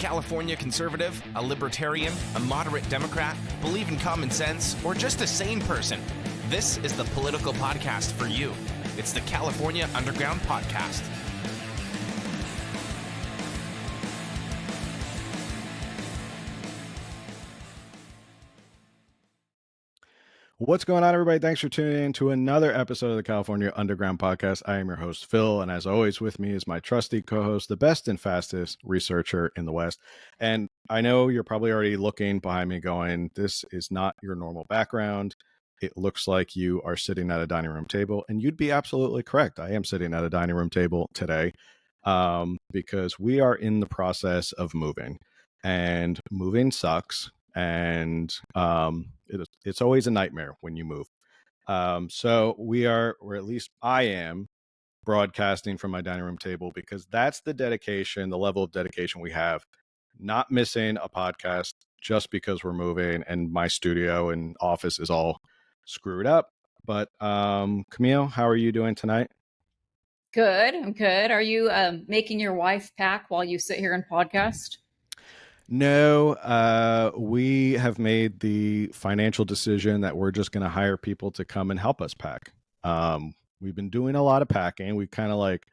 California conservative, a libertarian, a moderate Democrat, believe in common sense, or just a sane person? This is the political podcast for you. It's the California Underground Podcast. What's going on, everybody? Thanks for tuning in to another episode of the California Underground Podcast. I am your host, Phil, and as always with me is my trusty co-host, the best and fastest researcher in the West. And I know you're probably already looking behind me going, this is not your normal background. It looks like you are sitting at a dining room table, and you'd be absolutely correct. I am sitting at a dining room table today because we are in the process of moving, and moving sucks. And it's always a nightmare when you move. So we are, or at least I am, broadcasting from my dining room table because that's the dedication, the level of dedication we have. Not missing a podcast just because we're moving and my studio and office is all screwed up. But Camille, how are you doing tonight? Good. I'm good. Are you making your wife pack while you sit here and podcast? No, we have made the financial decision that we're just going to hire people to come and help us pack. We've been doing a lot of packing. We kind of like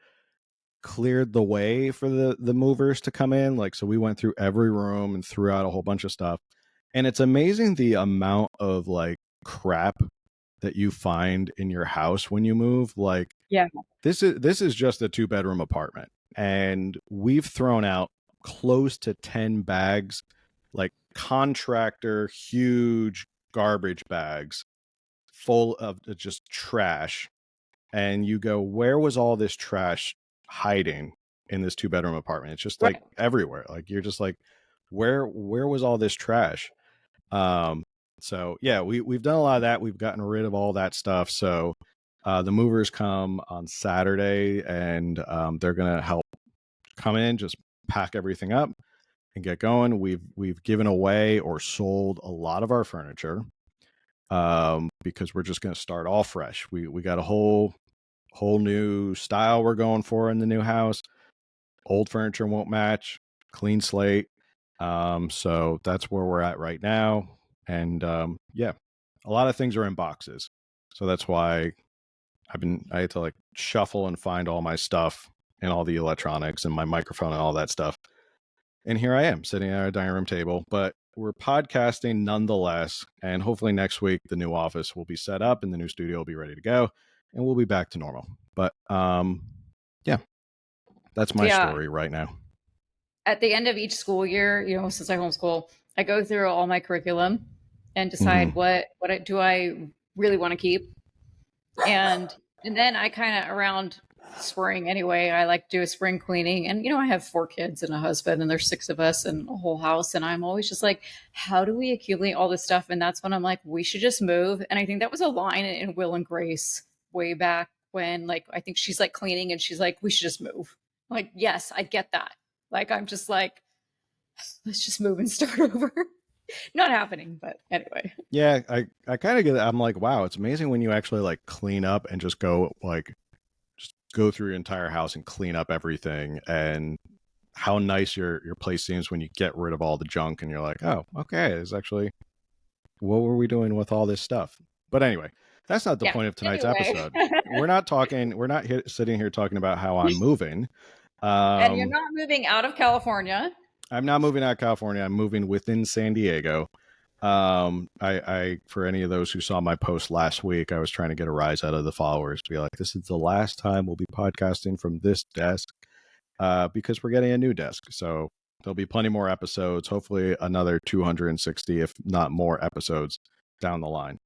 cleared the way for the movers to come in. So we went through every room and threw out a whole bunch of stuff. And it's amazing the amount of crap that you find in your house when you move. This is just a 2-bedroom apartment, and we've thrown out close to 10 bags, contractor huge garbage bags full of just trash. And you go, where was all this trash hiding in this 2-bedroom apartment? It's just everywhere. You're just where was all this trash? So yeah, we've done a lot of that. We've gotten rid of all that stuff. So the movers come on Saturday, and they're gonna help come in, just pack everything up and get going. We've given away or sold a lot of our furniture because we're just going to start all fresh. We got a whole new style we're going for in the new house. Old furniture won't match, clean slate. So that's where we're at right now. And yeah, a lot of things are in boxes. So that's why I had to shuffle and find all my stuff and all the electronics and my microphone and all that stuff. And here I am sitting at our dining room table, but we're podcasting nonetheless. And hopefully next week, the new office will be set up and the new studio will be ready to go and we'll be back to normal. But yeah, that's my story right now. At the end of each school year, since I homeschool, I go through all my curriculum and decide what do I really want to keep. And then I kind of around spring anyway, I like to do a spring cleaning. And, I have 4 kids and a husband, and there's 6 of us and a whole house. And I'm always just how do we accumulate all this stuff? And that's when I'm we should just move. And I think that was a line in Will and Grace way back when, I think she's cleaning and she's we should just move. Yes, I get that. I'm just let's just move and start over. Not happening, but anyway. Yeah, I kind of get it. I'm wow, it's amazing when you actually clean up and just go just go through your entire house and clean up everything, and how nice your place seems when you get rid of all the junk and you're oh, okay, it's actually, what were we doing with all this stuff? But anyway, that's not the point of tonight's episode. We're not sitting here talking about how I'm moving. And you're not moving out of California. I'm not moving out of California. I'm moving within San Diego. I for any of those who saw my post last week, I was trying to get a rise out of the followers to be this is the last time we'll be podcasting from this desk because we're getting a new desk. So there'll be plenty more episodes, hopefully another 260, if not more episodes down the line.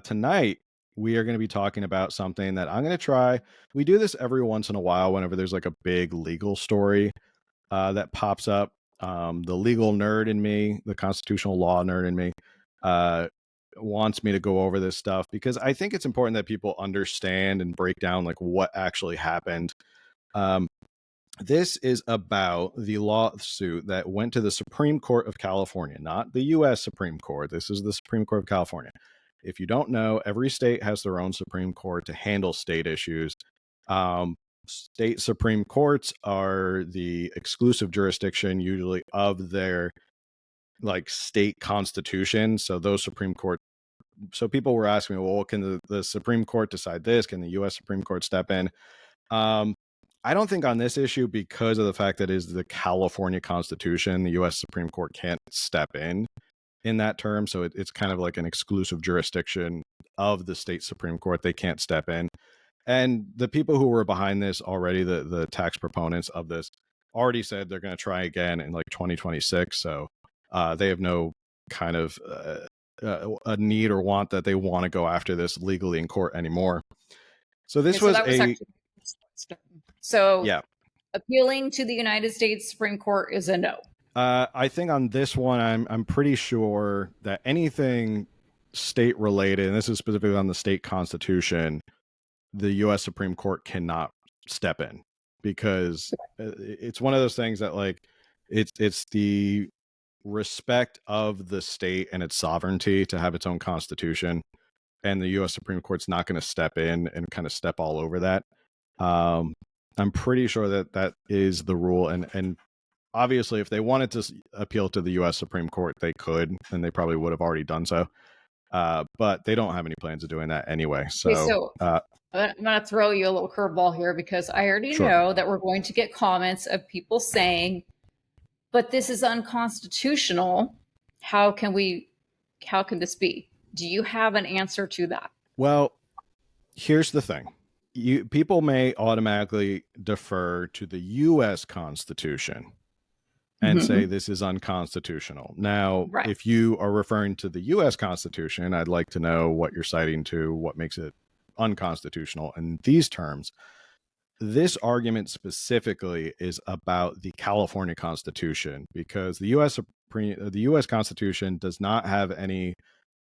Tonight, we are going to be talking about something that I'm going to try. We do this every once in a while whenever there's a big legal story that pops up. The legal nerd in me, the constitutional law nerd in me, wants me to go over this stuff because I think it's important that people understand and break down what actually happened. This is about the lawsuit that went to the Supreme Court of California, not the U.S. Supreme Court. This is the Supreme Court of California. If you don't know, every state has their own Supreme Court to handle state issues. state Supreme Courts are the exclusive jurisdiction usually of their like state constitution. So those Supreme Court, so people were asking me, well, can the Supreme Court decide this? Can the U.S. Supreme Court step in? I don't think on this issue, because of the fact that it is the California Constitution, the U.S. Supreme Court can't step in that term. So it's kind of like an exclusive jurisdiction of the state Supreme Court. They can't step in. And the people who were behind this already, the tax proponents of this, already said they're going to try again in like 2026. So they have no kind of a need or want that they want to go after this legally in court anymore. So this was yeah. Appealing to the United States Supreme Court is a no. I think on this one, I'm pretty sure that anything state related, and this is specifically on the state constitution, the U.S. Supreme Court cannot step in, because it's one of those things that like it's the respect of the state and its sovereignty to have its own constitution, and the U.S. Supreme Court's not going to step in and kind of step all over that. I'm pretty sure that is the rule, and obviously if they wanted to appeal to the U.S. Supreme Court, they could, and they probably would have already done so, but they don't have any plans of doing that anyway. So I'm going to throw you a little curveball here, because I already know that we're going to get comments of people saying, but this is unconstitutional. How can this be? Do you have an answer to that? Well, here's the thing. People may automatically defer to the U.S. Constitution and say this is unconstitutional. Now, if you are referring to the U.S. Constitution, I'd like to know what you're citing to what makes it unconstitutional in these terms. This argument specifically is about the California Constitution, because the U.S. Constitution does not have any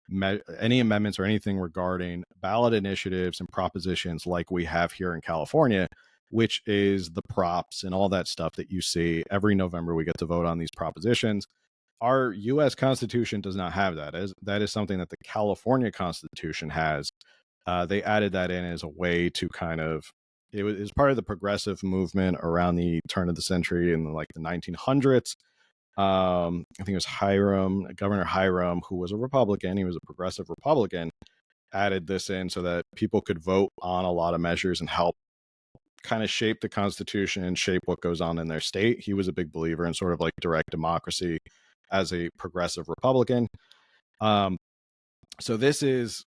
amendments or anything regarding ballot initiatives and propositions like we have here in California, which is the props and all that stuff that you see every November. We get to vote on these propositions. Our U.S. Constitution does not have that. That is something that the California Constitution has. They added that in as a way to kind of, it was part of the progressive movement around the turn of the century in like the 1900s. I think it was Governor Hiram, who was a Republican. He was a progressive Republican, added this in so that people could vote on a lot of measures and help kind of shape the Constitution and shape what goes on in their state. He was a big believer in sort of like direct democracy as a progressive Republican. So this is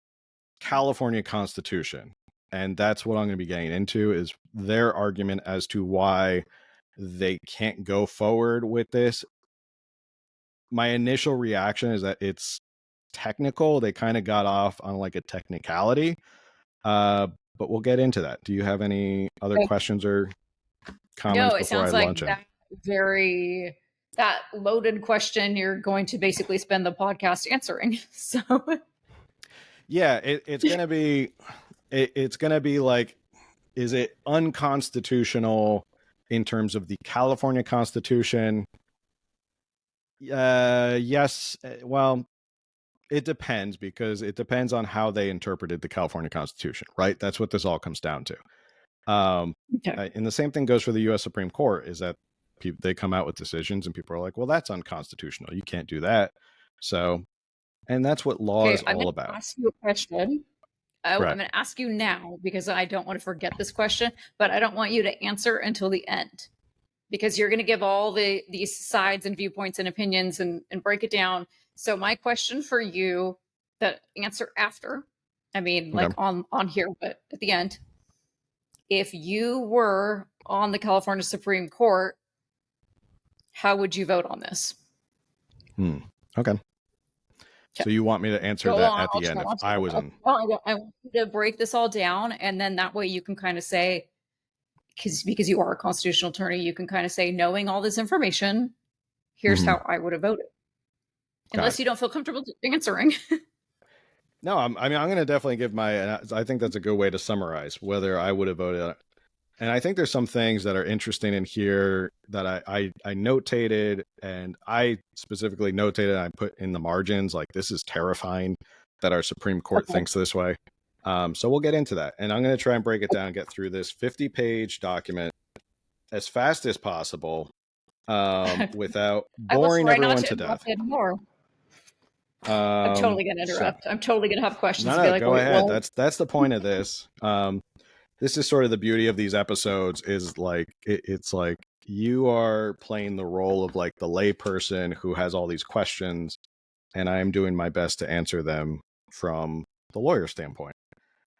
California Constitution, and that's what I'm going to be getting into, is their argument as to why they can't go forward with this. My initial reaction is that it's technical. They kind of got off on like a technicality, but we'll get into that. Do you have any other questions or comments before I launch in? That loaded question you're going to basically spend the podcast answering. So yeah, it's going to be like, is it unconstitutional in terms of the California Constitution? Yes. Well, it depends, because it depends on how they interpreted the California Constitution, right? That's what this all comes down to. And the same thing goes for the U.S. Supreme Court, is that they come out with decisions and people are like, well, that's unconstitutional. You can't do that. So, and that's what law is all about. I'm going to ask you a question. I'm going to ask you now, because I don't want to forget this question, but I don't want you to answer until the end, because you're going to give all these sides and viewpoints and opinions and break it down. So my question for you, that answer after, on here, but at the end, if you were on the California Supreme Court, how would you vote on this? Okay. So you want me to answer that at the end if I was in? I want you to break this all down, and then that way you can kind of say, because you are a constitutional attorney, you can kind of say, knowing all this information, here's how I would have voted. Unless you don't feel comfortable answering. No, I'm going to definitely give I think that's a good way to summarize whether I would have voted. And I think there's some things that are interesting in here that I notated, and I specifically notated, and I put in the margins, like, this is terrifying that our Supreme Court thinks this way. So we'll get into that. And I'm going to try and break it down and get through this 50-page document as fast as possible without boring everyone to death. Anymore. I'm totally going to interrupt. I'm totally going to have questions. No, go ahead. Well, that's the point of this. This is sort of the beauty of these episodes is like, it's like you are playing the role of like the layperson who has all these questions, and I am doing my best to answer them from the lawyer standpoint.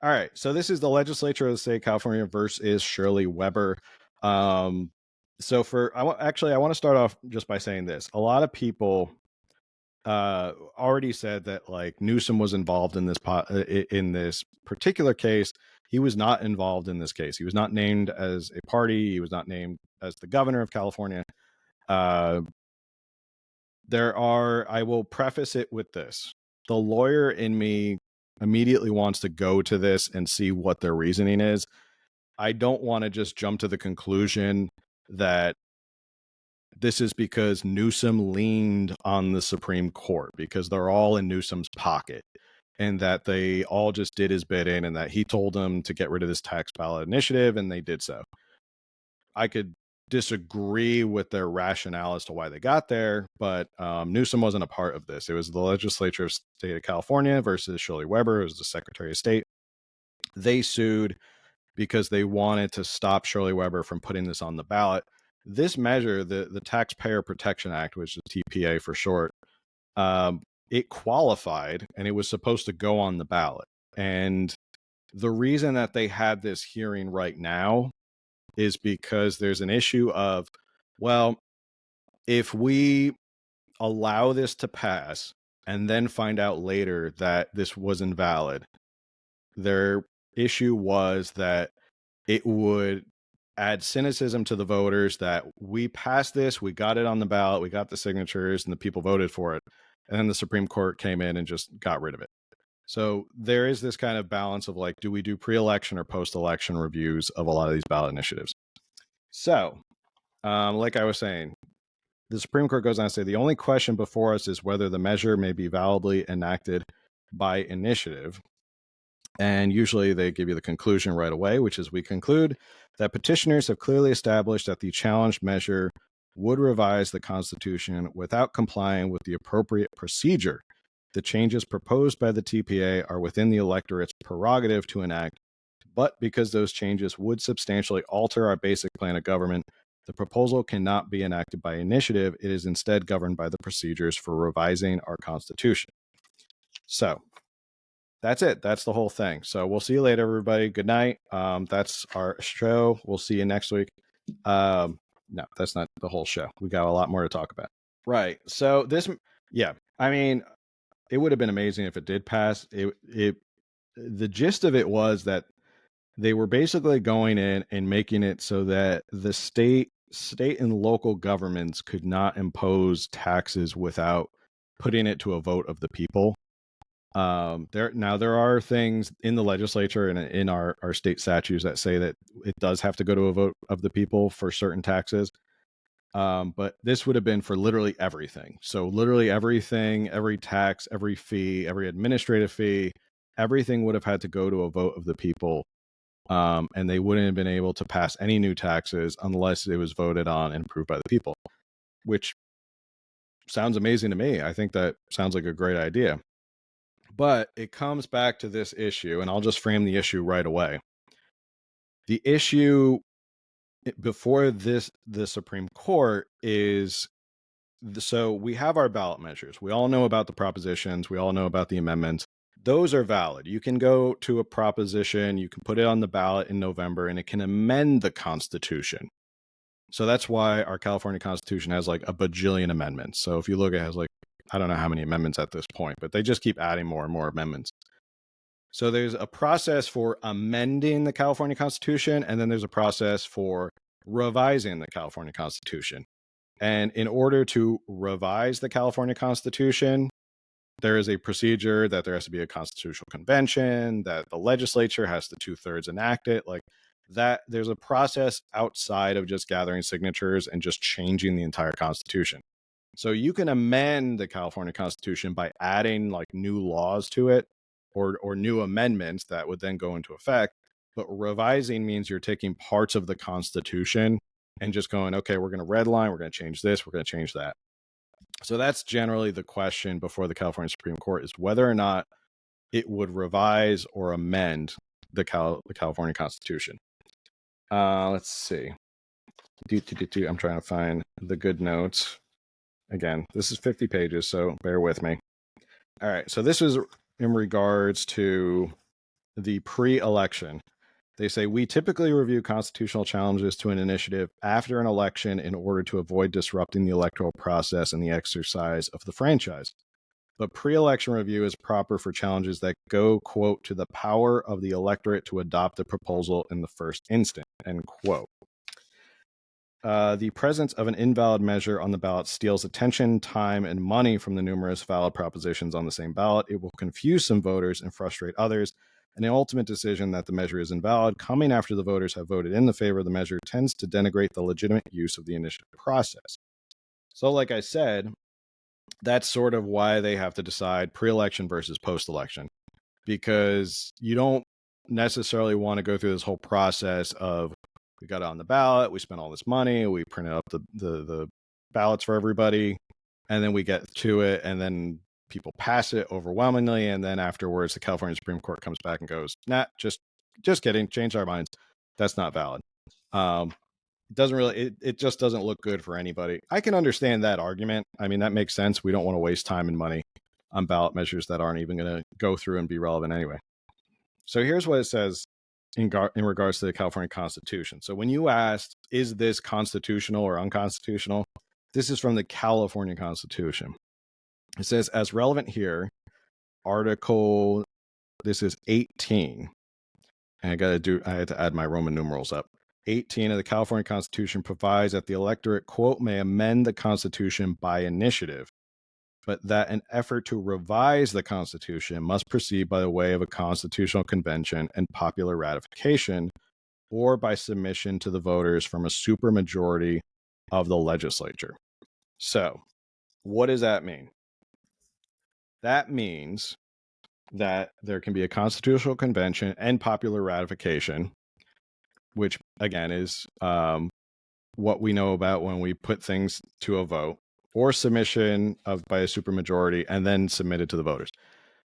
All right. So this is the legislature of the state of California versus Shirley Weber. I want to start off just by saying this. A lot of people already said that like Newsom was involved in this particular case. He was not involved in this case. He was not named as a party. He was not named as the governor of California. I will preface it with this. The lawyer in me immediately wants to go to this and see what their reasoning is. I don't want to just jump to the conclusion that this is because Newsom leaned on the Supreme Court, because they're all in Newsom's pocket, and that they all just did his bidding, and that he told them to get rid of this tax ballot initiative, and they did so. I could disagree with their rationale as to why they got there, but Newsom wasn't a part of this. It was the legislature of the state of California versus Shirley Weber, who was the Secretary of State. They sued because they wanted to stop Shirley Weber from putting this on the ballot. This measure, the Taxpayer Protection Act, which is TPA for short, it qualified and it was supposed to go on the ballot. And the reason that they had this hearing right now is because there's an issue of, well, if we allow this to pass and then find out later that this was invalid, their issue was that it would add cynicism to the voters that we passed this, we got it on the ballot, we got the signatures, and the people voted for it. And then the Supreme Court came in and just got rid of it. So there is this kind of balance of like, do we do pre-election or post-election reviews of a lot of these ballot initiatives? So, like I was saying, the Supreme Court goes on to say the only question before us is whether the measure may be validly enacted by initiative. And usually they give you the conclusion right away, which is we conclude that petitioners have clearly established that the challenged measure would revise the Constitution without complying with the appropriate procedure. The changes proposed by the TPA are within the electorate's prerogative to enact, but because those changes would substantially alter our basic plan of government, the proposal cannot be enacted by initiative. It is instead governed by the procedures for revising our Constitution. So that's it. That's the whole thing. So we'll see you later, everybody. Good night. That's our show. We'll see you next week. No, that's not the whole show. We got a lot more to talk about. Right. So I mean, it would have been amazing if it did pass. The gist of it was that they were basically going in and making it so that the state and local governments could not impose taxes without putting it to a vote of the people. There are things in the legislature and in our state statutes that say that it does have to go to a vote of the people for certain taxes. But this would have been for literally everything. So literally everything, every tax, every fee, every administrative fee, everything would have had to go to a vote of the people. And they wouldn't have been able to pass any new taxes unless it was voted on and approved by the people, which sounds amazing to me. I think that sounds like a great idea. But it comes back to this issue, and I'll just frame the issue right away. The issue before the Supreme Court is, so we have our ballot measures. We all know about the propositions. We all know about the amendments. Those are valid. You can go to a proposition, you can put it on the ballot in November, and it can amend the Constitution. So that's why our California Constitution has like a bajillion amendments. So if you look, it has like, I don't know how many amendments at this point, but they just keep adding more and more amendments. So there's a process for amending the California Constitution, and then there's a process for revising the California Constitution. And in order to revise the California Constitution, there is a procedure that there has to be a constitutional convention, that the legislature has to 2/3 enact it. Like that, there's a process outside of just gathering signatures and just changing the entire Constitution. So you can amend the California Constitution by adding like new laws to it, or new amendments that would then go into effect. But revising means you're taking parts of the Constitution and just going, okay, we're going to redline, we're going to change this, we're going to change that. So that's generally the question before the California Supreme Court, is whether or not it would revise or amend the California Constitution. Let's see. I'm trying to find the good notes. Again, this is 50 pages, so bear with me. All right, so this is in regards to the pre-election. They say, we typically review constitutional challenges to an initiative after an election in order to avoid disrupting the electoral process and the exercise of the franchise. But pre-election review is proper for challenges that go, quote, to the power of the electorate to adopt a proposal in the first instance, end quote. The presence of an invalid measure on the ballot steals attention, time, and money from the numerous valid propositions on the same ballot. It will confuse some voters and frustrate others. And the ultimate decision that the measure is invalid, coming after the voters have voted in the favor of the measure, tends to denigrate the legitimate use of the initiative process. So, like I said, that's sort of why they have to decide pre-election versus post-election, because you don't necessarily want to go through this whole process of, we got it on the ballot, we spent all this money, we printed up the ballots for everybody, and then we get to it, and then people pass it overwhelmingly, and then afterwards the California Supreme Court comes back and goes, nah, just kidding, changed our minds. That's not valid. It doesn't really, it just doesn't look good for anybody. I can understand that argument. I mean, that makes sense. We don't want to waste time and money on ballot measures that aren't even going to go through and be relevant anyway. So here's what it says in regards to the California Constitution. So when you asked, is this constitutional or unconstitutional? This is from the California Constitution. It says, as relevant here, article, this is 18. And I had to add my Roman numerals up. 18 of the California Constitution provides that the electorate, quote, may amend the Constitution by initiative, but that an effort to revise the Constitution must proceed by the way of a constitutional convention and popular ratification, or by submission to the voters from a supermajority of the legislature. So, what does that mean? That means that there can be a constitutional convention and popular ratification, which again is what we know about when we put things to a vote, or submission by a supermajority and then submitted to the voters.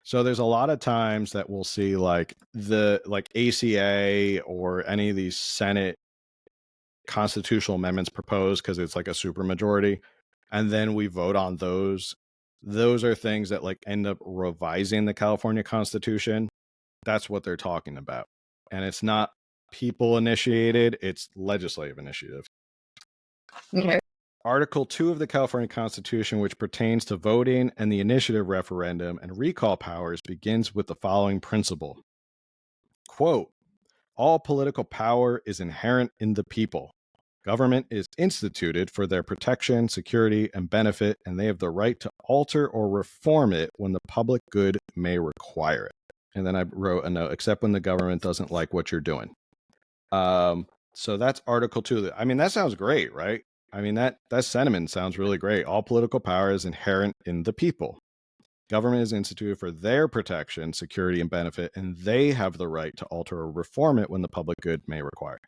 So there's a lot of times that we'll see like ACA or any of these Senate constitutional amendments proposed because it's like a supermajority, and then we vote on those. Those are things that like end up revising the California Constitution. That's what they're talking about. And it's not people initiated, it's legislative initiative. Okay. Article 2 of the California Constitution, which pertains to voting and the initiative referendum and recall powers, begins with the following principle. Quote, all political power is inherent in the people. Government is instituted for their protection, security, and benefit, and they have the right to alter or reform it when the public good may require it. And then I wrote a note, except when the government doesn't like what you're doing. So that's Article 2. I mean, that sounds great, right? I mean, that sentiment sounds really great. All political power is inherent in the people. Government is instituted for their protection, security, and benefit, and they have the right to alter or reform it when the public good may require.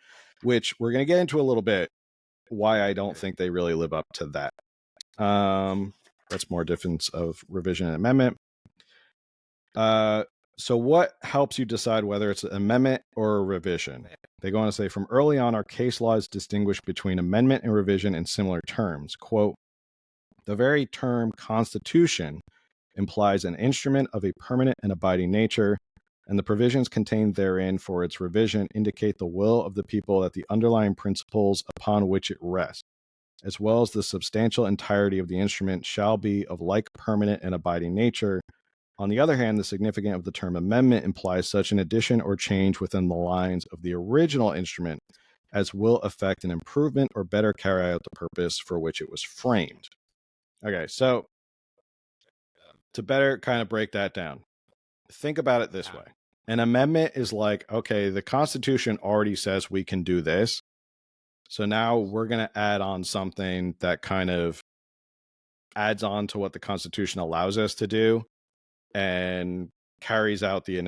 Which we're going to get into a little bit, why I don't think they really live up to that. That's more difference of revision and amendment. So what helps you decide whether it's an amendment or a revision? They go on to say, from early on, our case laws distinguish between amendment and revision in similar terms. Quote, the very term constitution implies an instrument of a permanent and abiding nature, and the provisions contained therein for its revision indicate the will of the people that the underlying principles upon which it rests, as well as the substantial entirety of the instrument, shall be of like permanent and abiding nature. On the other hand, the significance of the term amendment implies such an addition or change within the lines of the original instrument as will affect an improvement or better carry out the purpose for which it was framed. Okay, so to better kind of break that down, think about it this way. An amendment is like, okay, the Constitution already says we can do this. So now we're going to add on something that kind of adds on to what the Constitution allows us to do and carries out the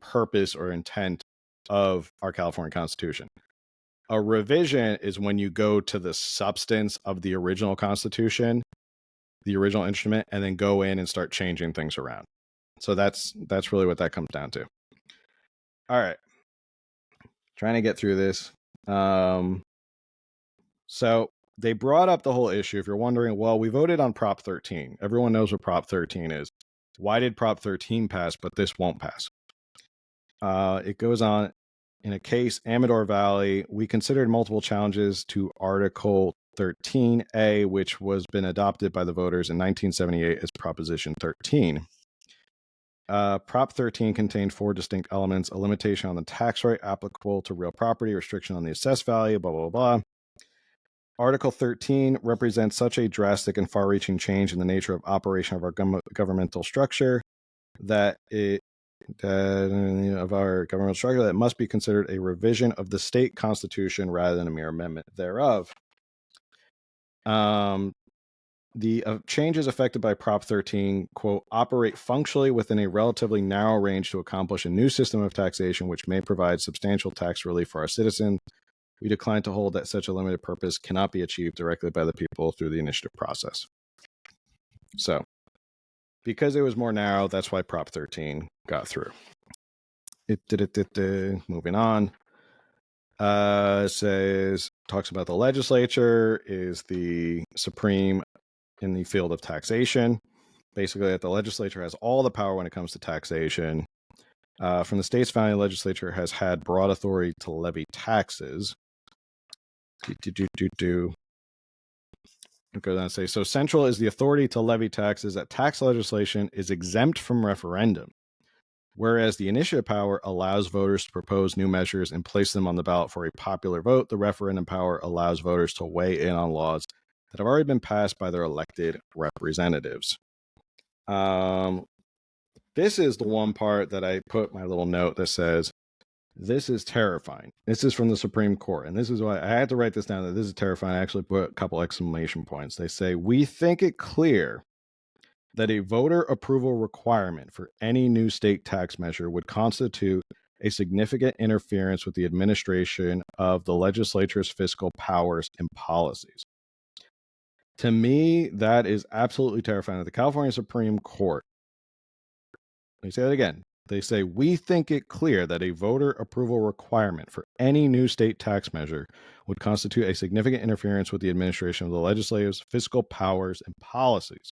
purpose or intent of our California Constitution. A revision is when you go to the substance of the original Constitution, the original instrument, and then go in and start changing things around. So that's really what that comes down to. All right. Trying to get through this. So they brought up the whole issue. If you're wondering, well, we voted on Prop 13. Everyone knows what Prop 13 is. Why did Prop 13 pass, but this won't pass? It goes on. In a case, Amador Valley, we considered multiple challenges to Article 13A, which was been adopted by the voters in 1978 as Proposition 13. Prop 13 contained 4 distinct elements: a limitation on the tax rate applicable to real property, restriction on the assessed value, blah, blah, blah. Article 13 represents such a drastic and far-reaching change in the nature of operation of our governmental structure that it must be considered a revision of the state constitution rather than a mere amendment thereof. The changes affected by Prop 13, quote, operate functionally within a relatively narrow range to accomplish a new system of taxation which may provide substantial tax relief for our citizens. We decline to hold that such a limited purpose cannot be achieved directly by the people through the initiative process. So, because it was more narrow, that's why Prop 13 got through. Moving on. Talks about the legislature is the supreme in the field of taxation. Basically, that the legislature has all the power when it comes to taxation. From the state's founding, legislature has had broad authority to levy taxes. Go down and say, so central is the authority to levy taxes that tax legislation is exempt from referendum, whereas the initiative power allows voters to propose new measures and place them on the ballot for a popular vote. The referendum power allows voters to weigh in on laws that have already been passed by their elected representatives. This is the one part that I put my little note that says, this is terrifying. This is from the Supreme Court. And this is why I had to write this down, that this is terrifying. I actually put a couple exclamation points. They say, we think it clear that a voter approval requirement for any new state tax measure would constitute a significant interference with the administration of the legislature's fiscal powers and policies. To me, that is absolutely terrifying. That the California Supreme Court, let me say that again. They say, we think it clear that a voter approval requirement for any new state tax measure would constitute a significant interference with the administration of the legislature's fiscal powers and policies.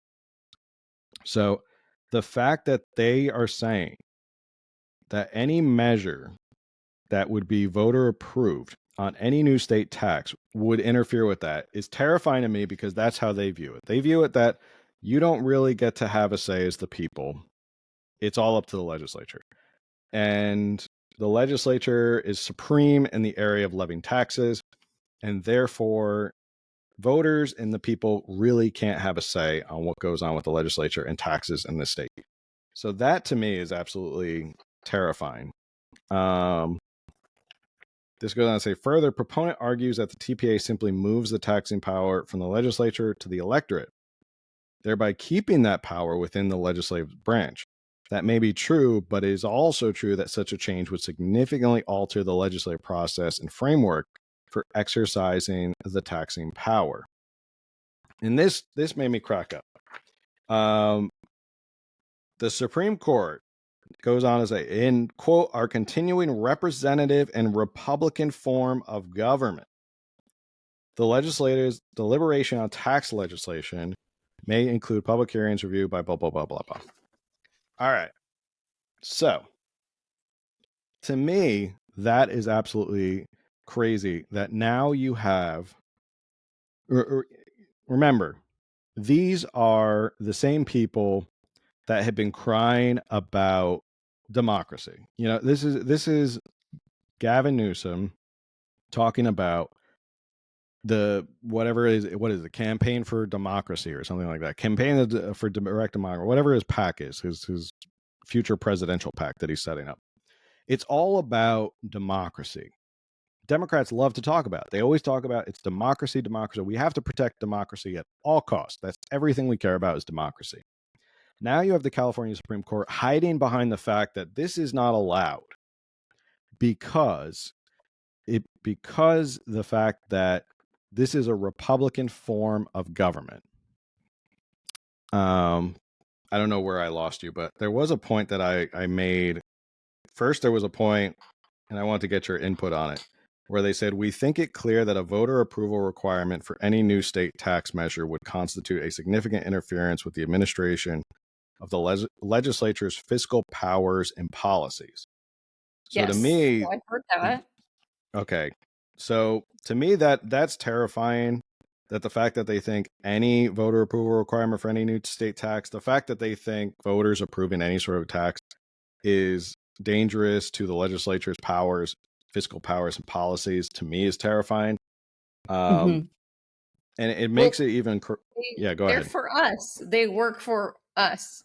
So the fact that they are saying that any measure that would be voter approved on any new state tax would interfere with that is terrifying to me, because that's how they view it. They view it that you don't really get to have a say as the people. It's all up to the legislature. And the legislature is supreme in the area of levying taxes, and therefore voters and the people really can't have a say on what goes on with the legislature and taxes in this state. So that to me is absolutely terrifying. This goes on to say, further, proponent argues that the TPA simply moves the taxing power from the legislature to the electorate, thereby keeping that power within the legislative branch. That may be true, but it is also true that such a change would significantly alter the legislative process and framework for exercising the taxing power. And this made me crack up. The Supreme Court goes on to say, in, quote, our continuing representative and Republican form of government, the legislators' deliberation on tax legislation may include public hearings reviewed by blah, blah, blah, blah, blah. All right. So, to me, that is absolutely crazy that now you have, remember, these are the same people that have been crying about democracy. You know, this is Gavin Newsom talking about the whatever it is, what is the campaign for democracy or something like that, campaign for direct democracy, whatever his PAC is, his future presidential PAC that he's setting up. It's all about democracy. Democrats love to talk about it. They always talk about it's democracy. We have to protect democracy at all costs. That's everything we care about is democracy. Now you have the California Supreme Court hiding behind the fact that this is not allowed because the fact that this is a Republican form of government. I don't know where I lost you, but there was a point that I made. First, there was a point, and I want to get your input on it, where they said, we think it clear that a voter approval requirement for any new state tax measure would constitute a significant interference with the administration of the legislature's fiscal powers and policies. So yes. to me, I've heard that. Okay. So to me, that's terrifying, that the fact that they think any voter approval requirement for any new state tax, the fact that they think voters approving any sort of tax is dangerous to the legislature's powers, fiscal powers and policies, to me is terrifying. And it makes it even... go They're ahead. for us. They work for us.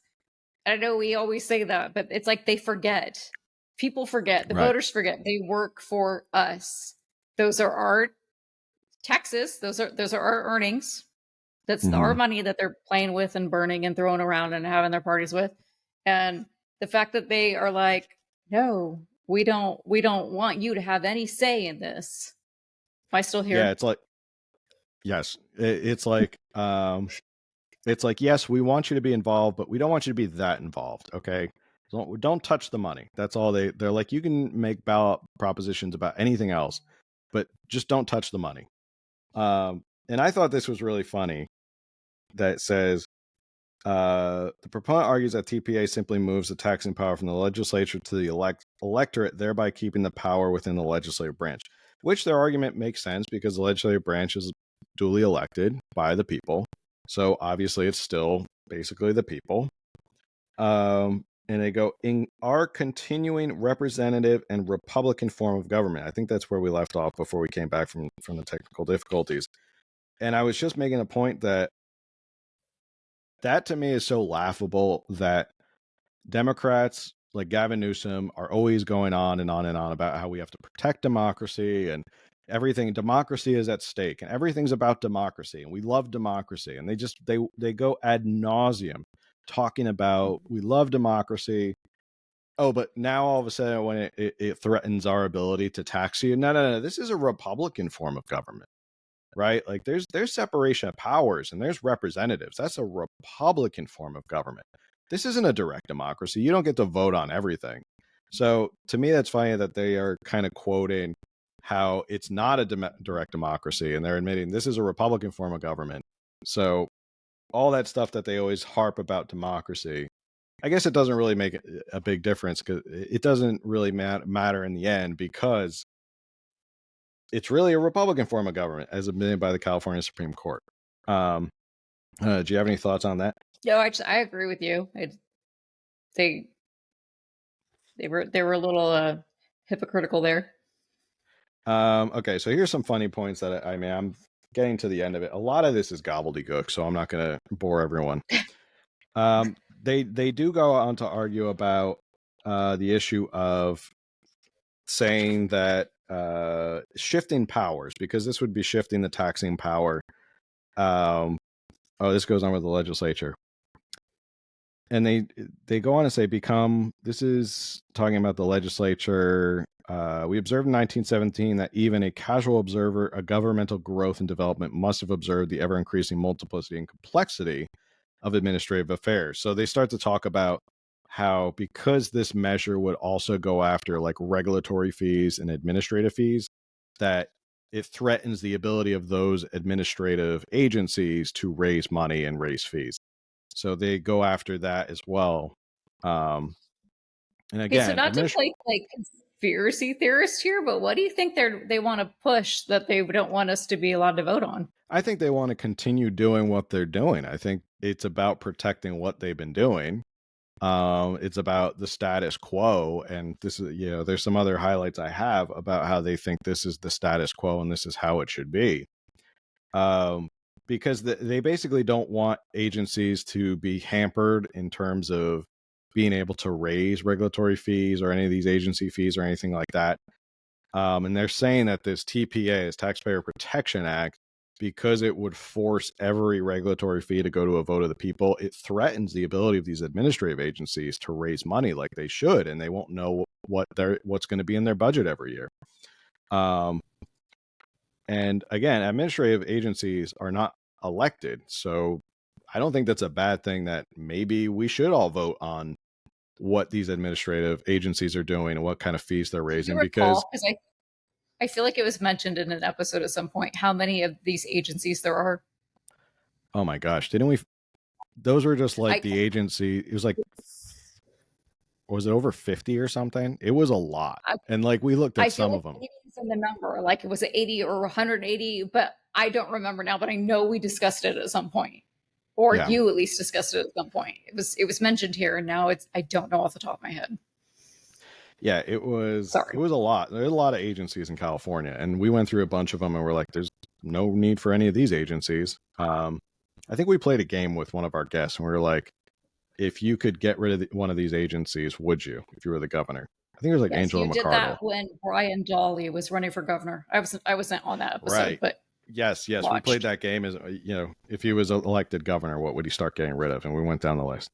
I know we always say that, but it's like they forget. People forget. The voters forget. They work for us. Those are our taxes. Those are our earnings. That's our money that they're playing with and burning and throwing around and having their parties with. And the fact that they are like, no, we don't want you to have any say in this. Am I still here? Yeah, it's like, yes, it's like, yes, we want you to be involved, but we don't want you to be that involved. Okay. Don't touch the money. That's all they're like, you can make ballot propositions about anything else, but just don't touch the money. And I thought this was really funny that it says, the proponent argues that TPA simply moves the taxing power from the legislature to the electorate, thereby keeping the power within the legislative branch, which their argument makes sense because the legislative branch is duly elected by the people. So obviously it's still basically the people. And they go, in our continuing representative and Republican form of government. I think that's where we left off before we came back from the technical difficulties. And I was just making a point that to me is so laughable that Democrats like Gavin Newsom are always going on and on and on about how we have to protect democracy and everything. Democracy is at stake and everything's about democracy and we love democracy. And they go ad nauseum talking about we love democracy. Oh, but now all of a sudden when it threatens our ability to tax you. No. This is a Republican form of government, right? Like there's separation of powers and there's representatives. That's a Republican form of government. This isn't a direct democracy. You don't get to vote on everything. So to me, that's funny that they are kind of quoting how it's not a direct democracy and they're admitting this is a Republican form of government. So all that stuff that they always harp about democracy, I guess it doesn't really make a big difference because it doesn't really matter in the end because it's really a Republican form of government as admitted by the California Supreme Court. Do you have any thoughts on that? No, I agree with you. They were a little hypocritical there. Okay, so here's some funny points that I'm getting to the end of it. A lot of this is gobbledygook, so I'm not going to bore everyone. They do go on to argue about the issue of saying that shifting powers, because this would be shifting the taxing power. This goes on with the legislature. And they go on to say, this is talking about the legislature. We observed in 1917 that even a casual observer of governmental growth and development must have observed the ever-increasing multiplicity and complexity of administrative affairs. So they start to talk about how because this measure would also go after like regulatory fees and administrative fees, that it threatens the ability of those administrative agencies to raise money and raise fees. So they go after that as well. And again, so not to play like conspiracy theorists here, but what do you think they want to push that they don't want us to be allowed to vote on? I think they want to continue doing what they're doing. I think it's about protecting what they've been doing. It's about the status quo, and this is, there's some other highlights I have about how they think this is the status quo and this is how it should be. Because they basically don't want agencies to be hampered in terms of being able to raise regulatory fees or any of these agency fees or anything like that. And they're saying that this TPA, this Taxpayer Protection Act, because it would force every regulatory fee to go to a vote of the people. It threatens the ability of these administrative agencies to raise money like they should, and they won't know what's going to be in their budget every year. And again, administrative agencies are not elected, so I don't think that's a bad thing that maybe we should all vote on what these administrative agencies are doing and what kind of fees they're raising. Because I feel like it was mentioned in an episode at some point how many of these agencies there are. Oh my gosh, didn't we? Those were just like the agency. It was like, was it over 50 or something? It was a lot. And like we looked at some of them. In the number, like it was 80 or 180, but I don't remember now, but I know we discussed it at some point. Or you at least discussed it at some point. It was mentioned here, and now I don't know off the top of my head. Yeah, it was a lot. There's a lot of agencies in California, and we went through a bunch of them, and we're like, there's no need for any of these agencies. I think we played a game with one of our guests, and we were like, if you could get rid of one of these agencies, would you, if you were the governor? I think it was like Angela McArdle. You did that when Brian Dawley was running for governor. I wasn't on that episode, right. But yes, we played that game. As if he was elected governor, what would he start getting rid of? And we went down the list.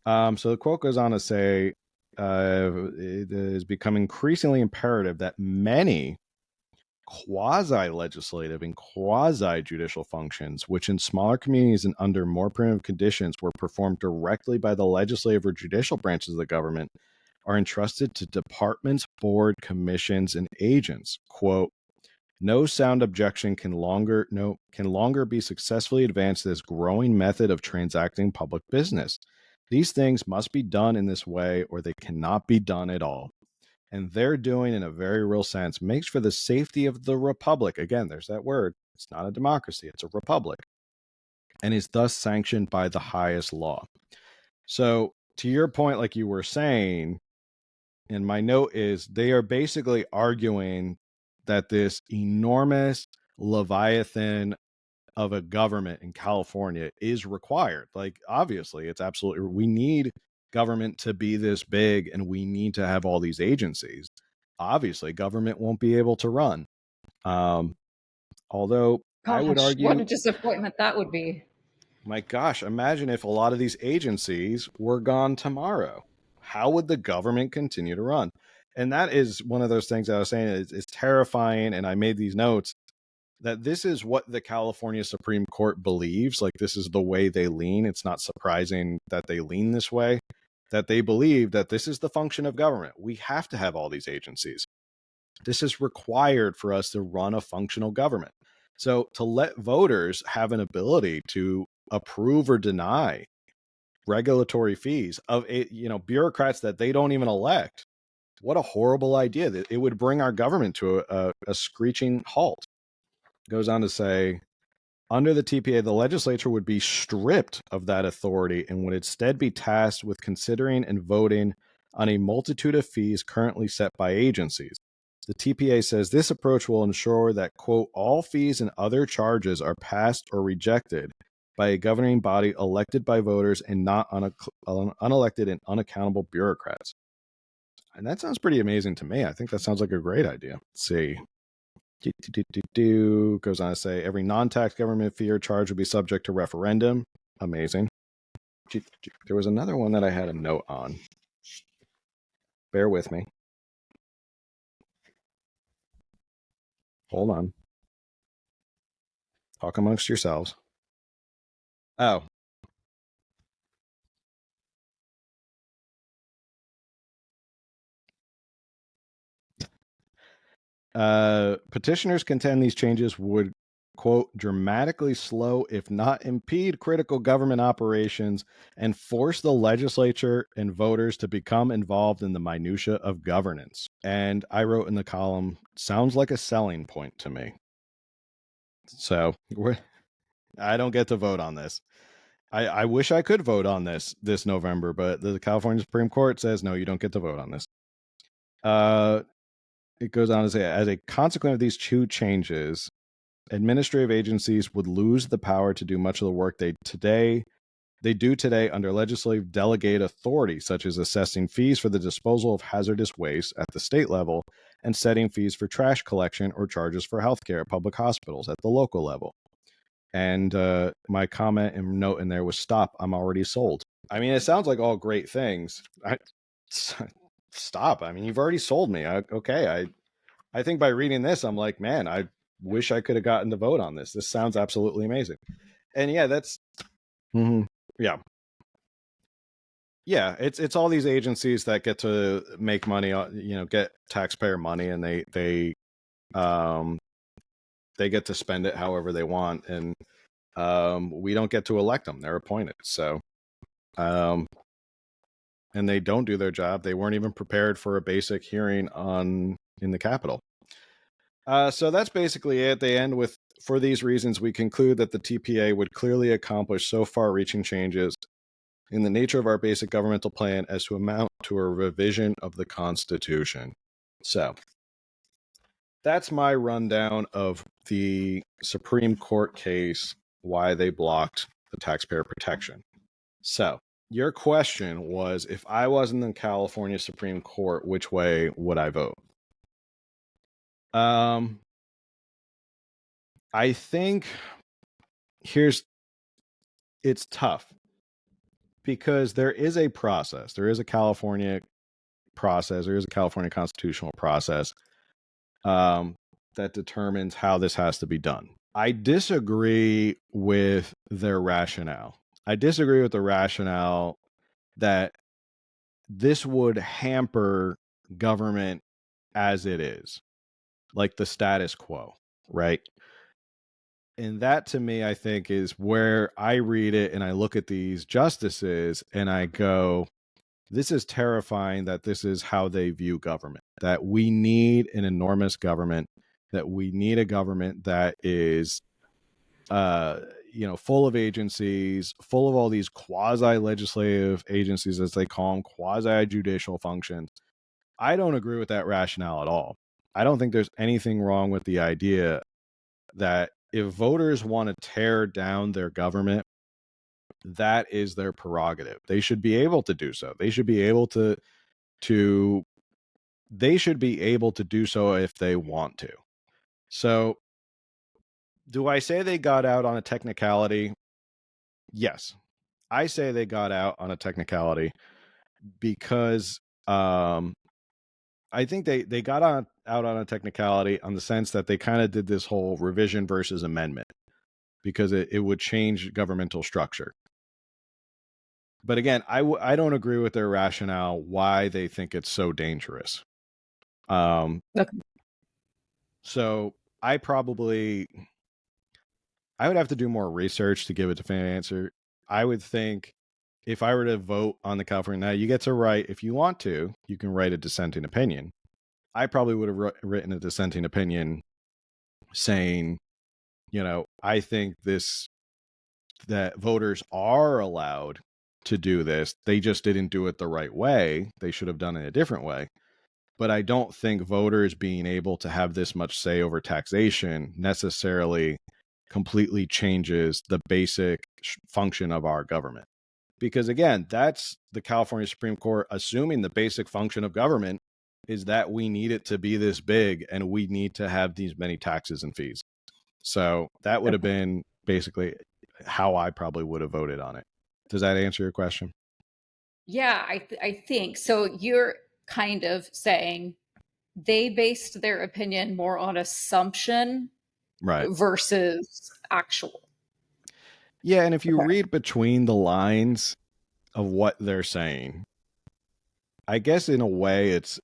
So the quote goes on to say, it is becoming increasingly imperative that many quasi-legislative and quasi-judicial functions, which in smaller communities and under more primitive conditions were performed directly by the legislative or judicial branches of the government, are entrusted to departments, board, commissions, and agents. Quote, no sound objection can longer be successfully advanced as growing method of transacting public business. These things must be done in this way, or they cannot be done at all. And their doing, in a very real sense, makes for the safety of the republic. Again, there's that word. It's not a democracy, it's a republic. And is thus sanctioned by the highest law. So, to your point, like you were saying, and my note is, they are basically arguing that this enormous leviathan of a government in California is required. Like, obviously, it's absolutely, we need government to be this big, and we need to have all these agencies. Obviously, government won't be able to run. Although, I would argue, what a disappointment that would be. My gosh, imagine if a lot of these agencies were gone tomorrow. How would the government continue to run? And that is one of those things I was saying is terrifying. And I made these notes that this is what the California Supreme Court believes. Like, this is the way they lean. It's not surprising that they lean this way, that they believe that this is the function of government. We have to have all these agencies. This is required for us to run a functional government. So to let voters have an ability to approve or deny regulatory fees of bureaucrats that they don't even elect, what a horrible idea. That it would bring our government to a screeching halt. Goes on to say, under the TPA, the legislature would be stripped of that authority and would instead be tasked with considering and voting on a multitude of fees currently set by agencies. The TPA says this approach will ensure that, quote, all fees and other charges are passed or rejected by a governing body elected by voters and not unelected and unaccountable bureaucrats. And that sounds pretty amazing to me. I think that sounds like a great idea. Let's see. Goes on to say, every non-tax government fee or charge will be subject to referendum. Amazing. There was another one that I had a note on. Bear with me. Hold on. Talk amongst yourselves. Oh. Petitioners contend these changes would, quote, dramatically slow, if not impede, critical government operations and force the legislature and voters to become involved in the minutia of governance. And I wrote in the column, sounds like a selling point to me. So I don't get to vote on this. I wish I could vote on this November, but the California Supreme Court says, no, you don't get to vote on this. It goes on to say, as a consequence of these two changes, administrative agencies would lose the power to do much of the work they do today under legislative delegated authority, such as assessing fees for the disposal of hazardous waste at the state level and setting fees for trash collection or charges for healthcare at public hospitals at the local level. And my comment and note in there was, "Stop, I'm already sold." I mean, it sounds like all great things. Stop. I mean, you've already sold me. I think by reading this, I'm like, man, I wish I could have gotten to vote on this. This sounds absolutely amazing. And yeah, that's yeah. Yeah, it's all these agencies that get to make money, get taxpayer money, and they get to spend it however they want, and we don't get to elect them. They're appointed. So and they don't do their job. They weren't even prepared for a basic hearing in the Capitol. So that's basically it. They end with, "For these reasons, we conclude that the TPA would clearly accomplish so far-reaching changes in the nature of our basic governmental plan as to amount to a revision of the Constitution." So that's my rundown of the Supreme Court case, why they blocked the taxpayer protection. So your question was, if I was in the California Supreme Court, which way would I vote? I think it's tough because there is a process. There is a California process. There is a California constitutional process that determines how this has to be done. I disagree with their rationale. I disagree with the rationale that this would hamper government as it is, like the status quo, right? And that, to me, I think is where I read it and I look at these justices and I go, this is terrifying that this is how they view government, that we need an enormous government, that we need a government that is, full of agencies, full of all these quasi-legislative agencies, as they call them, quasi-judicial functions. I don't agree with that rationale at all. I don't think there's anything wrong with the idea that if voters want to tear down their government, that is their prerogative. They should be able to do so. They should be able to do so if they want to. So, do I say they got out on a technicality? Yes. I say they got out on a technicality because I think they got out on a technicality on the sense that they kind of did this whole revision versus amendment because it would change governmental structure. But again, I don't agree with their rationale why they think it's so dangerous. Okay. So I would have to do more research to give a definitive answer. I would think if I were to vote on the California, now you get to write, if you want to, you can write a dissenting opinion. I probably would have written a dissenting opinion saying, I think that voters are allowed to do this. They just didn't do it the right way. They should have done it a different way. But I don't think voters being able to have this much say over taxation necessarily completely changes the basic function of our government. Because again, that's the California Supreme Court assuming the basic function of government is that we need it to be this big and we need to have these many taxes and fees. So that would have been basically how I probably would have voted on it. Does that answer your question? Yeah, I think so. You're kind of saying they based their opinion more on assumption, right, versus actual. Yeah, and if you read between the lines of what they're saying, I guess in a way it's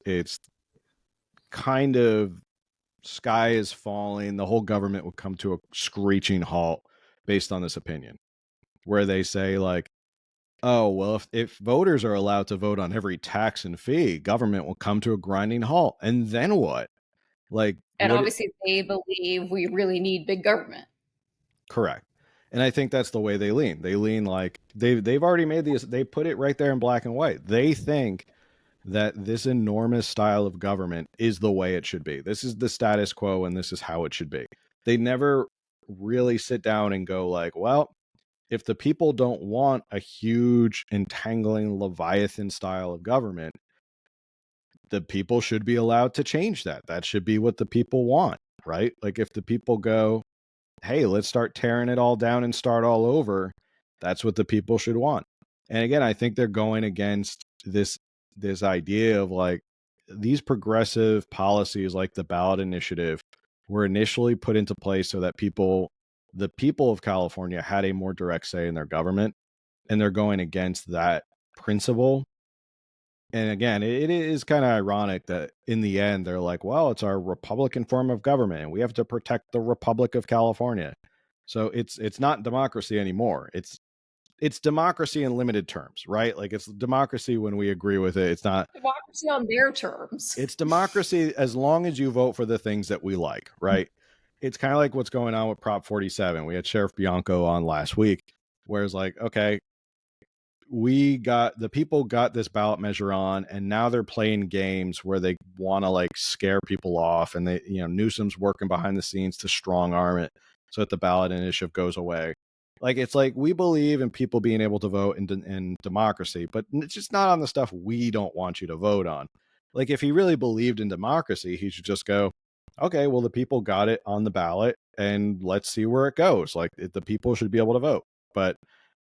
kind of sky is falling, the whole government would come to a screeching halt based on this opinion, where they say like, oh, well, if voters are allowed to vote on every tax and fee, government will come to a grinding halt. And then what? And obviously they believe we really need big government. Correct. And I think that's the way they lean. They lean like they've already made they put it right there in black and white. They think that this enormous style of government is the way it should be. This is the status quo and this is how it should be. They never really sit down and go like, well, if the people don't want a huge entangling Leviathan style of government, the people should be allowed to change that. That should be what the people want, right? Like if the people go, hey, let's start tearing it all down and start all over. That's what the people should want. And again, I think they're going against this idea of like these progressive policies like the ballot initiative were initially put into place so that the people of California had a more direct say in their government, and they're going against that principle. And again, it is kind of ironic that in the end they're like, well, it's our Republican form of government and we have to protect the Republic of California. So it's not democracy anymore. It's democracy in limited terms, right? Like it's democracy when we agree with it. It's not democracy on their terms. It's democracy as long as you vote for the things that we like, right? It's kind of like what's going on with Prop 47. We had Sheriff Bianco on last week, where it's like, okay, the people got this ballot measure on, and now they're playing games where they want to like scare people off, and they, Newsom's working behind the scenes to strong arm it so that the ballot initiative goes away. Like, it's like we believe in people being able to vote in democracy, but it's just not on the stuff we don't want you to vote on. Like, if he really believed in democracy, he should just go, okay, well, the people got it on the ballot and let's see where it goes. Like, the people should be able to vote. But,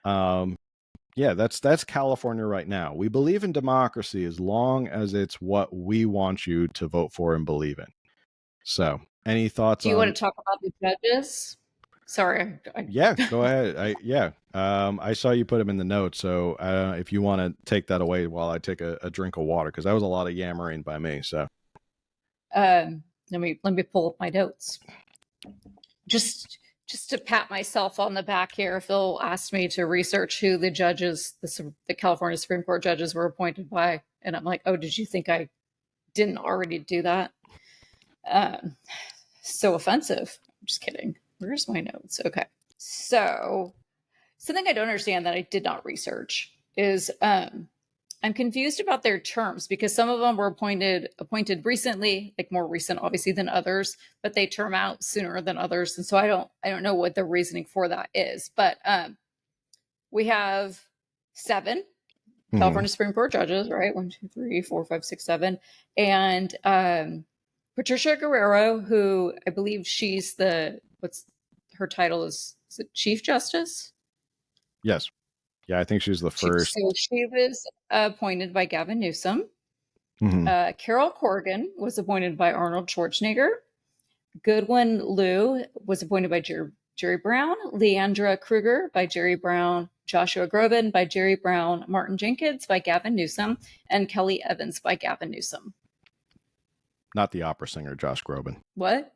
yeah, that's California right now. We believe in democracy as long as it's what we want you to vote for and believe in. So, any thoughts? Do you want to talk about the judges? Sorry. Yeah, go ahead. I saw you put them in the notes. So if you want to take that away while I take a drink of water, because that was a lot of yammering by me. So let me pull up my notes. Just to pat myself on the back here, Phil asked me to research who the judges, the California Supreme Court judges, were appointed by, and I'm like, oh, did you think I didn't already do that? So offensive. I'm just kidding. Where's my notes? Okay. So something I don't understand that I did not research is I'm confused about their terms, because some of them were appointed recently, like more recent, obviously, than others, but they term out sooner than others. And so I don't know what the reasoning for that is. But we have 7 California Supreme Court judges, right? 1, 2, 3, 4, 5, 6, 7. And Patricia Guerrero, who I believe she's what's her title is it Chief Justice? Yes. Yeah, I think she's the first. So she was appointed by Gavin Newsom. Carol Corrigan was appointed by Arnold Schwarzenegger. Goodwin Liu was appointed by Jerry Brown. Leandra Kruger by Jerry Brown. Joshua Groban by Jerry Brown. Martin Jenkins by Gavin Newsom. And Kelly Evans by Gavin Newsom. Not the opera singer, Josh Groban. What?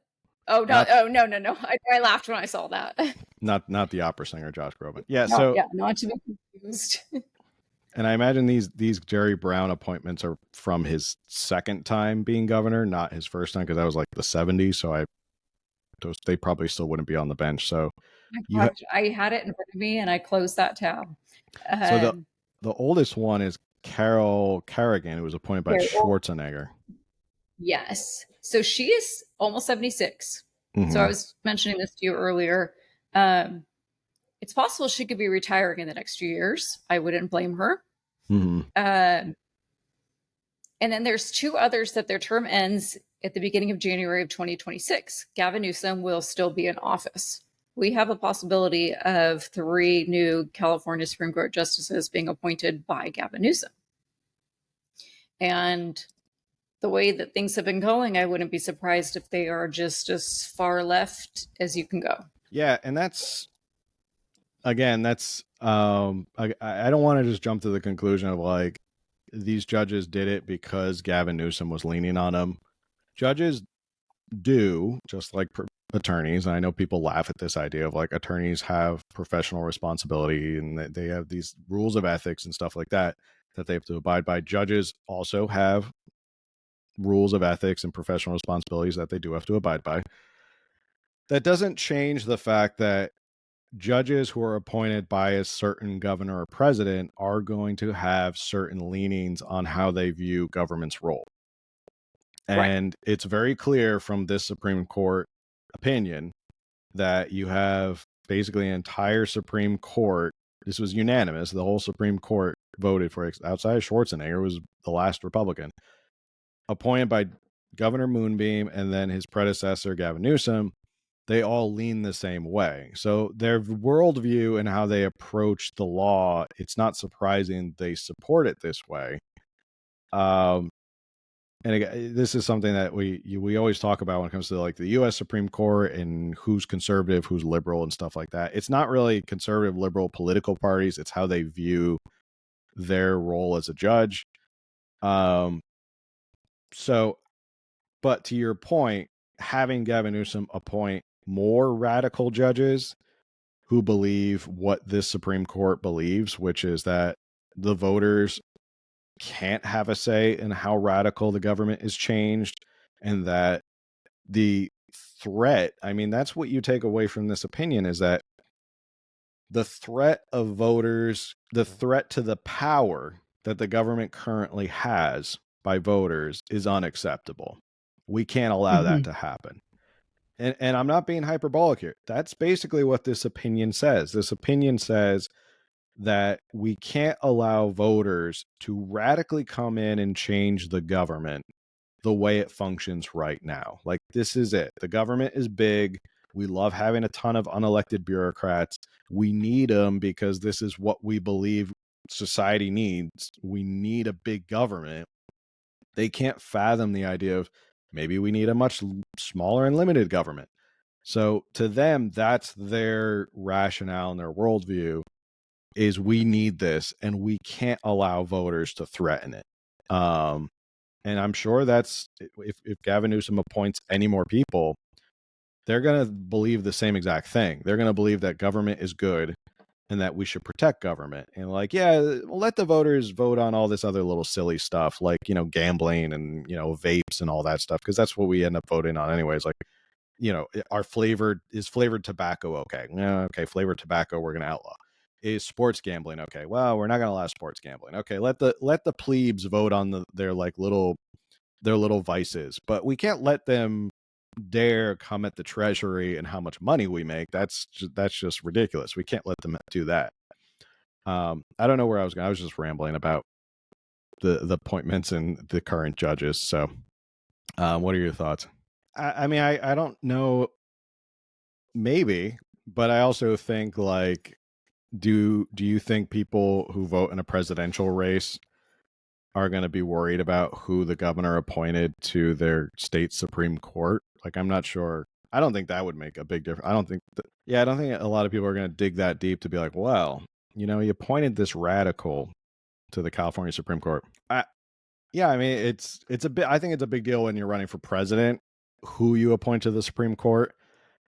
Oh, no. No. I laughed when I saw that. Not the opera singer, Josh Groban. Yeah, not to be confused. And I imagine these Jerry Brown appointments are from his second time being governor, not his first time, because that was like the 70s. So they probably still wouldn't be on the bench. So I had it in front of me and I closed that tab. So the oldest one is Carol Kerrigan, who was appointed by Schwarzenegger. Yes. So she is almost 76. So I was mentioning this to you earlier. It's possible she could be retiring in the next few years. I wouldn't blame her. And then there's 2 others that their term ends at the beginning of January of 2026. Gavin Newsom will still be in office. We have a possibility of 3 new California Supreme Court justices being appointed by Gavin Newsom. And the way that things have been going, I wouldn't be surprised if they are just as far left as you can go. Yeah, and that's I don't want to just jump to the conclusion of like these judges did it because Gavin Newsom was leaning on them. Judges do, just like attorneys. And I know people laugh at this idea of like attorneys have professional responsibility and they have these rules of ethics and stuff like that they have to abide by. Judges also have rules of ethics and professional responsibilities that they do have to abide by. That doesn't change the fact that judges who are appointed by a certain governor or president are going to have certain leanings on how they view government's role. And It's very clear from this Supreme Court opinion that you have basically an entire Supreme Court. This was unanimous. The whole Supreme Court voted for, outside of Schwarzenegger, was the last Republican, appointed by Governor Moonbeam and then his predecessor, Gavin Newsom, they all lean the same way. So their worldview and how they approach the law, it's not surprising they support it this way. And again, this is something that we always talk about when it comes to like the U.S. Supreme Court and who's conservative, who's liberal, and stuff like that. It's not really conservative, liberal political parties. It's how they view their role as a judge. So, but to your point, having Gavin Newsom appoint more radical judges who believe what this Supreme Court believes, which is that the voters can't have a say in how radical the government is changed, and that the threat, I mean, that's what you take away from this opinion, is that the threat of voters, the threat to the power that the government currently has by voters is unacceptable. We can't allow that to happen. And I'm not being hyperbolic here. That's basically what this opinion says. This opinion says that we can't allow voters to radically come in and change the government the way it functions right now. Like, this is it. The government is big. We love having a ton of unelected bureaucrats. We need them because this is what we believe society needs. We need a big government. They can't fathom the idea of maybe we need a much smaller and limited government. So to them, that's their rationale and their worldview, is we need this and we can't allow voters to threaten it. And I'm sure that's, if Gavin Newsom appoints any more people, they're going to believe the same exact thing. They're going to believe that government is good and that we should protect government. And like, yeah, let the voters vote on all this other little silly stuff, like, you know, gambling and, you know, vapes and all that stuff, because that's what we end up voting on anyways. Like, you know, is flavored tobacco okay? Yeah, okay, flavored tobacco we're going to outlaw. Is sports gambling okay? Well, we're not going to allow sports gambling. Okay, let the plebes vote on their little vices, but we can't let them dare come at the treasury and how much money we make. That's just ridiculous. We can't let them do that. I don't know where I was going. I was just rambling about the appointments and the current judges. So, what are your thoughts? I mean, I don't know. Maybe, but I also think, like, do you think people who vote in a presidential race are going to be worried about who the governor appointed to their state Supreme Court? Like, I'm not sure. I don't think that would make a big difference. I don't think a lot of people are going to dig that deep to be like, well, you know, he appointed this radical to the California Supreme Court. Yeah, I mean, it's a bit. I think it's a big deal when you're running for president, who you appoint to the Supreme Court.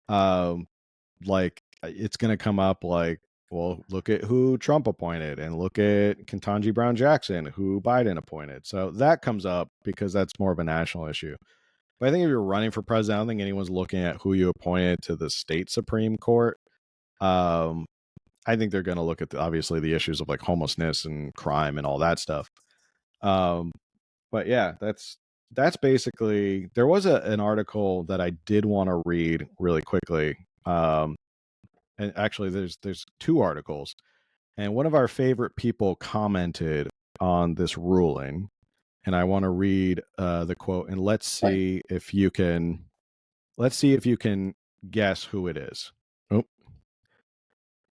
Like, it's going to come up like, well, look at who Trump appointed and look at Ketanji Brown Jackson, who Biden appointed. So that comes up because that's more of a national issue. But I think if you're running for president, I don't think anyone's looking at who you appointed to the state Supreme Court. I think they're going to look at obviously the issues of like homelessness and crime and all that stuff. But yeah, that's basically. There was an article that I did want to read really quickly. And actually, there's two articles, and one of our favorite people commented on this ruling, and I want to read the quote, and let's see if you can guess who it is. Oh,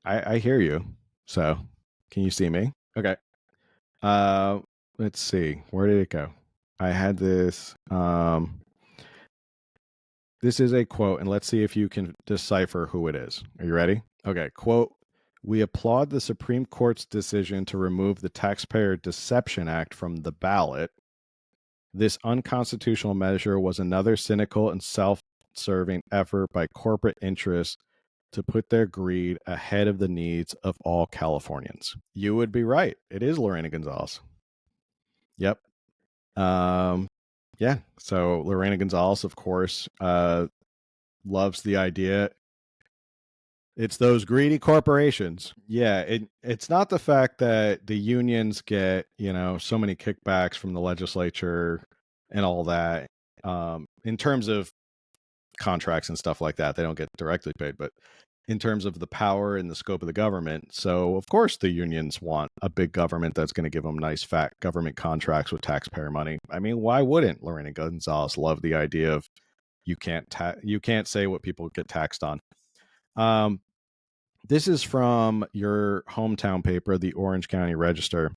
I hear you. So, can you see me? Okay. Let's see. Where did it go? I had this. This is a quote, and let's see if you can decipher who it is. Are you ready? Okay, quote, "We applaud the Supreme Court's decision to remove the Taxpayer Deception Act from the ballot. This unconstitutional measure was another cynical and self-serving effort by corporate interests to put their greed ahead of the needs of all Californians." You would be right. It is Lorena Gonzalez. Yep. Yeah. So Lorena Gonzalez, of course, loves the idea. It's those greedy corporations. Yeah. It's not the fact that the unions get, you know, so many kickbacks from the legislature and all that. In terms of contracts and stuff like that, they don't get directly paid, but in terms of the power and the scope of the government. So, of course, the unions want a big government that's going to give them nice, fat government contracts with taxpayer money. I mean, why wouldn't Lorena Gonzalez love the idea of you can't say what people get taxed on. This is from your hometown paper, the Orange County Register.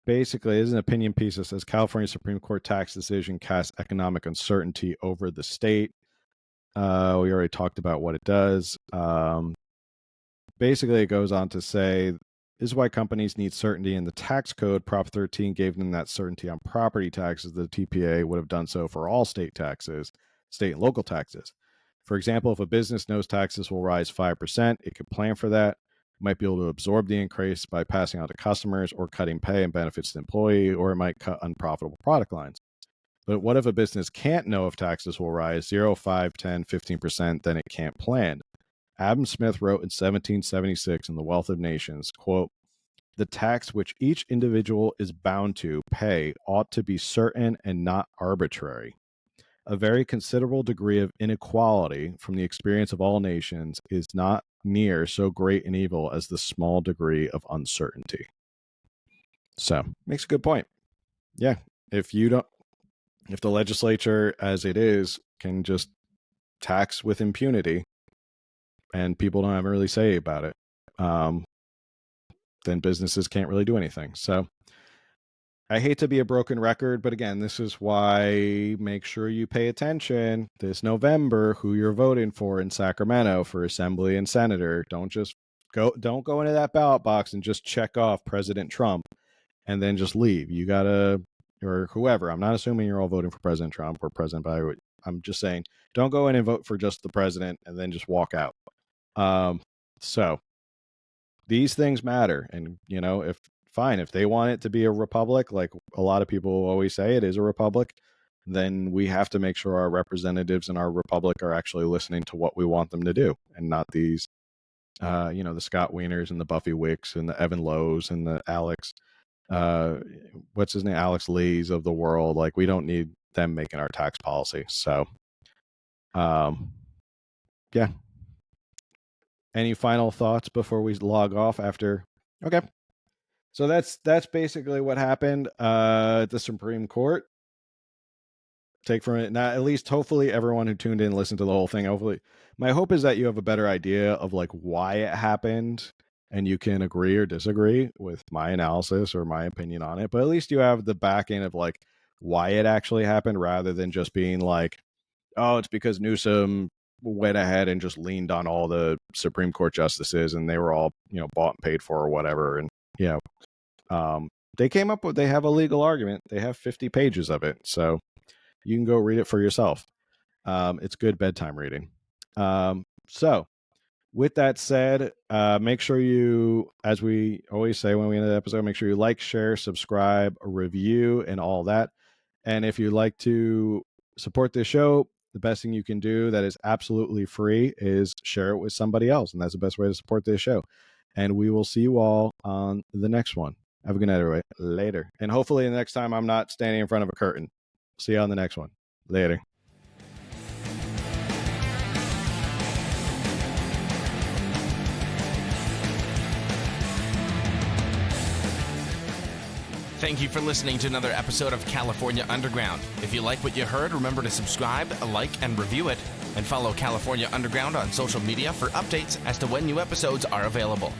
Basically, it is an opinion piece that says California Supreme Court tax decision casts economic uncertainty over the state. We already talked about what it does. Basically, it goes on to say, this is why companies need certainty in the tax code. Prop 13 gave them that certainty on property taxes. The TPA would have done so for all state taxes, state and local taxes. For example, if a business knows taxes will rise 5%, it could plan for that. It might be able to absorb the increase by passing on to customers or cutting pay and benefits to the employee, or it might cut unprofitable product lines. But what if a business can't know if taxes will rise 0, 5, 10, 15%, then it can't plan. Adam Smith wrote in 1776 in The Wealth of Nations, quote, "The tax which each individual is bound to pay ought to be certain and not arbitrary. A very considerable degree of inequality from the experience of all nations is not near so great an evil as the small degree of uncertainty." So, makes a good point. Yeah, if the legislature, as it is, can just tax with impunity and people don't have a really say about it, then businesses can't really do anything. So I hate to be a broken record, but again, this is why make sure you pay attention this November who you're voting for in Sacramento for assembly and senator. Don't go into that ballot box and just check off President Trump and then just leave. You gotta, or whoever. I'm not assuming you're all voting for President Trump or President Biden. I'm just saying, don't go in and vote for just the president and then just walk out. So these things matter. And, if they want it to be a republic, like a lot of people always say it is a republic, then we have to make sure our representatives in our republic are actually listening to what we want them to do and not these, the Scott Wieners and the Buffy Wicks and the Evan Lowe's and the Alex, what's his name? Alex Lees of the world. Like, we don't need them making our tax policy. So, yeah. Any final thoughts before we log off after? Okay. So that's basically what happened at the Supreme Court. Take from it, not at least hopefully everyone who tuned in listened to the whole thing. Hopefully, my hope is that you have a better idea of like why it happened and you can agree or disagree with my analysis or my opinion on it. But at least you have the back end of like why it actually happened rather than just being like, oh, it's because Newsom went ahead and just leaned on all the Supreme Court justices and they were all, bought and paid for or whatever. And, they came up with, they have a legal argument. They have 50 pages of it. So you can go read it for yourself. It's good bedtime reading. So with that said, make sure you, as we always say when we end the episode, make sure you like, share, subscribe, review, and all that. And if you'd like to support this show, the best thing you can do that is absolutely free is share it with somebody else. And that's the best way to support this show. And we will see you all on the next one. Have a good night, everybody. Later. And hopefully the next time I'm not standing in front of a curtain. See you on the next one. Later. Thank you for listening to another episode of California Underground. If you like what you heard, remember to subscribe, like, and review it. And follow California Underground on social media for updates as to when new episodes are available.